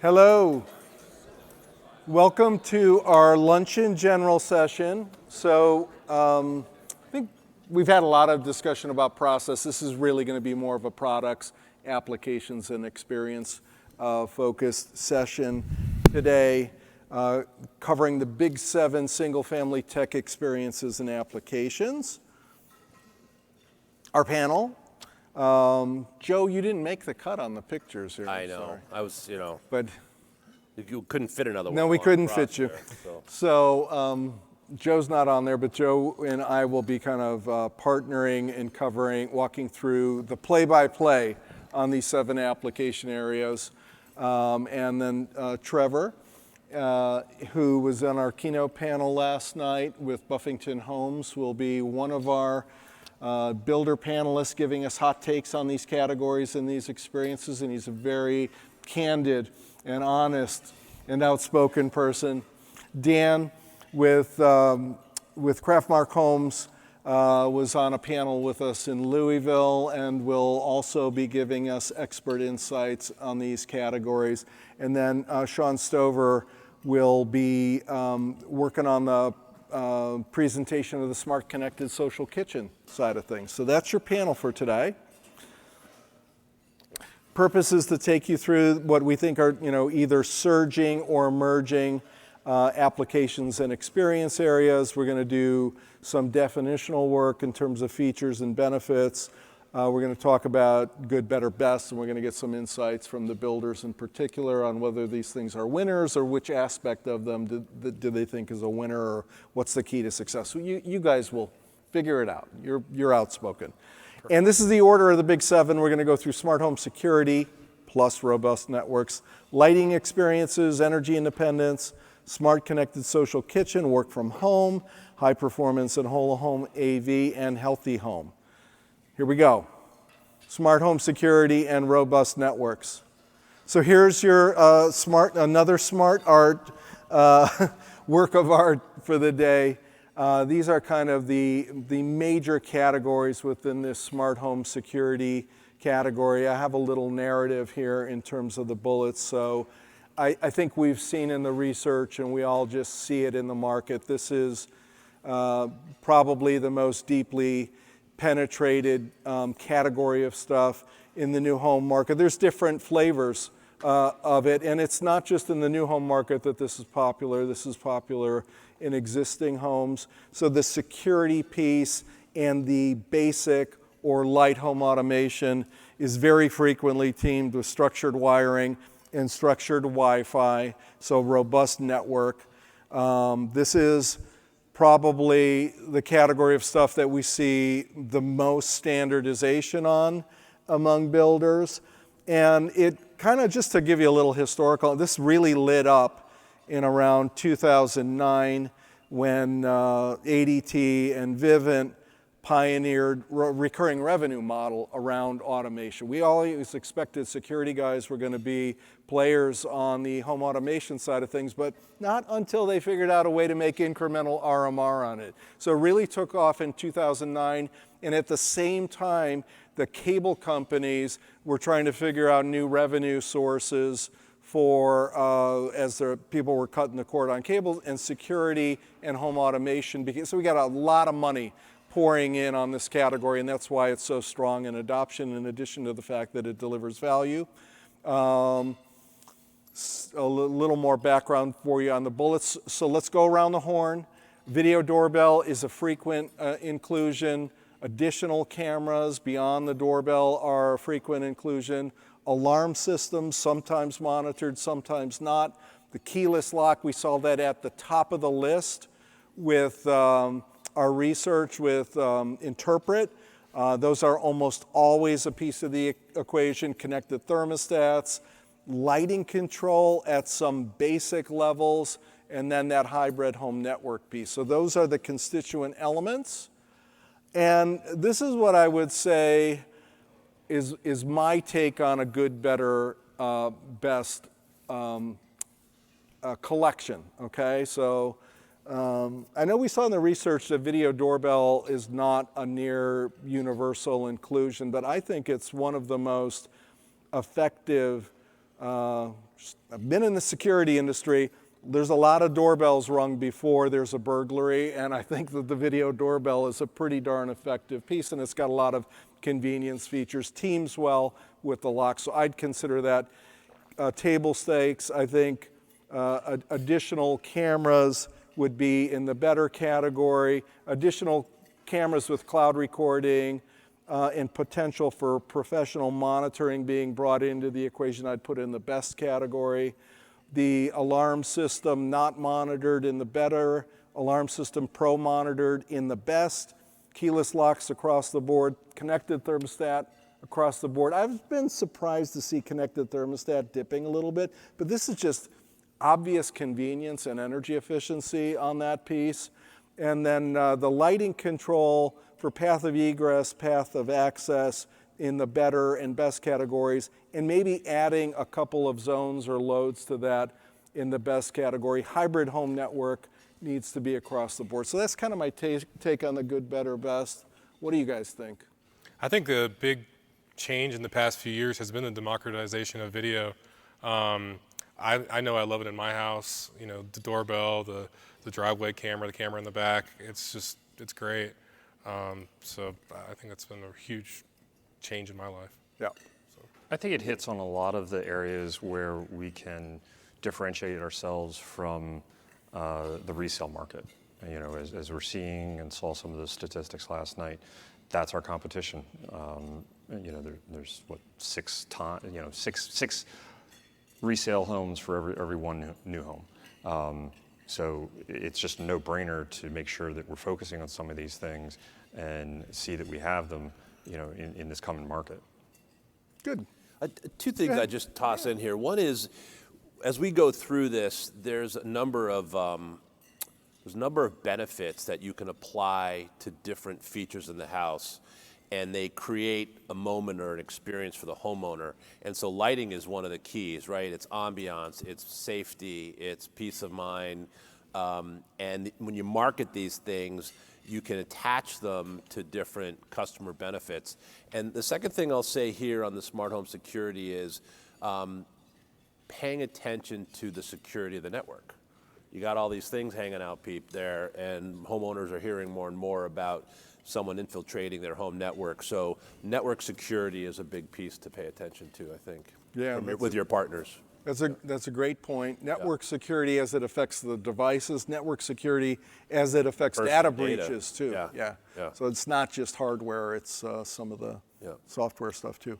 Hello. Welcome to our luncheon general session. So I think we've had a lot of discussion about process. This is really going to be more of a products, applications, and experience focused session today, covering the big 7 single-family tech experiences and applications. Our panel. Joe, you didn't make the cut on the pictures here. I know. Sorry. I was, But you couldn't fit another one. no, we couldn't fit you. There, So Joe's not on there, but Joe and I will be kind of partnering and walking through the play-by-play on these 7 application areas. And then Trevor, who was on our keynote panel last night with Buffington Homes, will be one of our builder panelists giving us hot takes on these categories and these experiences, and he's a very candid and honest and outspoken person. Dan with Craftmark Homes was on a panel with us in Louisville and will also be giving us expert insights on these categories. And then Sean Stover will be working on the presentation of the smart connected social kitchen side of things. So that's your panel for today. Purpose is to take you through what we think are, either surging or emerging applications and experience areas. We're going to do some definitional work in terms of features and benefits. We're going to talk about good, better, best, and we're going to get some insights from the builders in particular on whether these things are winners or which aspect of them do they think is a winner, or what's the key to success. So you guys will figure it out. You're outspoken. Perfect. And this is the order of the big 7. We're going to go through smart home security plus robust networks, lighting experiences, energy independence, smart connected social kitchen, work from home, high performance and whole home AV, and healthy home. Here we go. Smart home security and robust networks. So here's your another smart art work of art for the day. These are kind of the major categories within this smart home security category. I have a little narrative here in terms of the bullets. So I think we've seen in the research, and we all just see it in the market. This is probably the most deeply penetrated category of stuff in the new home market. There's different flavors of it, and it's not just in the new home market that this is popular. This is popular in existing homes. So the security piece and the basic or light home automation is very frequently teamed with structured wiring and structured Wi-Fi, so robust network. This is probably the category of stuff that we see the most standardization on among builders. And it kind of, just to give you a little historical, this really lit up in around 2009 when ADT and Vivint pioneered recurring revenue model around automation. We always expected security guys were going to be players on the home automation side of things, but not until they figured out a way to make incremental RMR on it. So it really took off in 2009, and at the same time, the cable companies were trying to figure out new revenue sources for as the people were cutting the cord on cable, and security and home automation. So we got a lot of money pouring in on this category, and that's why it's so strong in adoption, in addition to the fact that it delivers value. A little more background for you on the bullets. So let's go around the horn. Video doorbell is a frequent inclusion. Additional cameras beyond the doorbell are a frequent inclusion. Alarm systems, sometimes monitored, sometimes not. The keyless lock, we saw that at the top of the list with our research with Interpret. Those are almost always a piece of the equation. Connected thermostats, lighting control at some basic levels, and then that hybrid home network piece. So those are the constituent elements. And this is what I would say is my take on a good, better, best collection, okay? So I know we saw in the research that video doorbell is not a near universal inclusion, but I think it's one of the most effective I've been in the security industry. There's a lot of doorbells rung before there's a burglary, and I think that the video doorbell is a pretty darn effective piece, and it's got a lot of convenience features, teams well with the lock, so I'd consider that. Table stakes, I think additional cameras would be in the better category, additional cameras with cloud recording, and potential for professional monitoring being brought into the equation, I'd put in the best category. The alarm system not monitored in the better, alarm system pro monitored in the best, keyless locks across the board, connected thermostat across the board. I've been surprised to see connected thermostat dipping a little bit, but this is just obvious convenience and energy efficiency on that piece. And then the lighting control for path of egress, path of access in the better and best categories, and maybe adding a couple of zones or loads to that in the best category. Hybrid home network needs to be across the board. So that's kind of my take on the good, better, best. What do you guys think? I think the big change in the past few years has been the democratization of video. I know I love it in my house. You know, the doorbell, the driveway camera, the camera in the back. It's great. So I think that's been a huge change in my life. Yeah. I think it hits on a lot of the areas where we can differentiate ourselves from the resale market. You know, as we're seeing and saw some of the statistics last night, that's our competition. You know, there's what, six resale homes for every one new home. So it's just a no-brainer to make sure that we're focusing on some of these things and see that we have them, you know, in this coming market. Good. Two things I just toss in here. One is, as we go through this, there's a number of benefits that you can apply to different features in the house, and they create a moment or an experience for the homeowner. And so lighting is one of the keys, right? It's ambiance, it's safety, it's peace of mind. And when you market these things, you can attach them to different customer benefits. And the second thing I'll say here on the smart home security is paying attention to the security of the network. You got all these things hanging out there, and homeowners are hearing more and more about someone infiltrating their home network. So network security is a big piece to pay attention to, I think, with your partners. That's a great point. Network security as it affects the devices, network security as it affects data breaches too. Yeah. So it's not just hardware, it's some of the software stuff too.